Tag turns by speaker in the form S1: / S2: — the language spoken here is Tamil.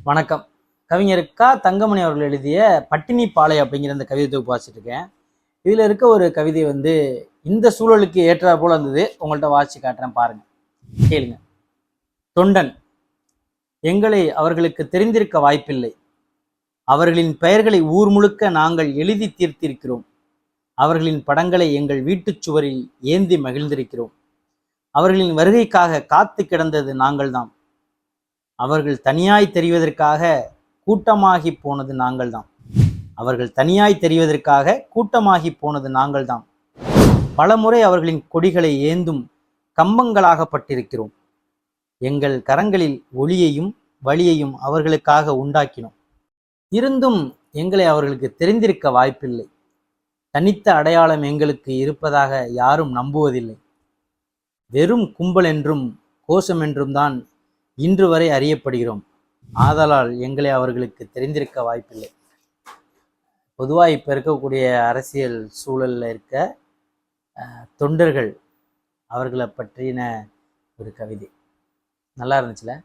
S1: வணக்கம். கவிஞர் தங்கமணி அவர்கள் எழுதிய பட்டினி பாலை அப்படிங்கிற அந்த கவிதை தொகுப்பு வாசிச்சுட்டு இருக்கேன். இதுல இருக்க ஒரு கவிதை இந்த சூழலுக்கு ஏற்றா போல இருந்தது. உங்கள்கிட்ட வாசிச்சு காட்டுறேன், பாருங்க, கேளுங்க. தொண்டன். எங்களை அவர்களுக்கு தெரிந்திருக்க வாய்ப்பில்லை. அவர்களின் பெயர்களை ஊர் முழுக்க நாங்கள் எழுதி தீர்த்திருக்கிறோம். அவர்களின் படங்களை எங்கள் வீட்டுச் சுவரில் ஏந்தி மகிழ்ந்திருக்கிறோம். அவர்களின் வருகைக்காக காத்து கிடந்தது நாங்கள்தான். அவர்கள் தனியாய் தெரிவதற்காக கூட்டமாகி போனது நாங்கள்தான். அவர்கள் தனியாய் தெரிவதற்காக கூட்டமாகி போனது நாங்கள்தான். பலமுறை அவர்களின் கொடிகளை ஏந்தும் கம்பங்களாகப்பட்டிருக்கிறோம். எங்கள் கரங்களில் ஒளியையும் வழியையும் அவர்களுக்காக உண்டாக்கினோம். இருந்தும் எங்களை அவர்களுக்கு தெரிந்திருக்க வாய்ப்பில்லை. தனித்த அடையாளம் எங்களுக்கு இருப்பதாக யாரும் நம்புவதில்லை. வெறும் கும்பல் என்றும் கோஷம் என்றும் தான் இன்று வரை அறியப்படுகிறோம். ஆதலால் எங்களை அவர்களுக்கு தெரிந்திருக்க வாய்ப்பில்லை. பொதுவாக இப்போ இருக்கக்கூடிய அரசியல் சூழலில் இருக்க தொண்டர்கள் அவர்களை பற்றின ஒரு கவிதை. நல்லா இருந்துச்சுல?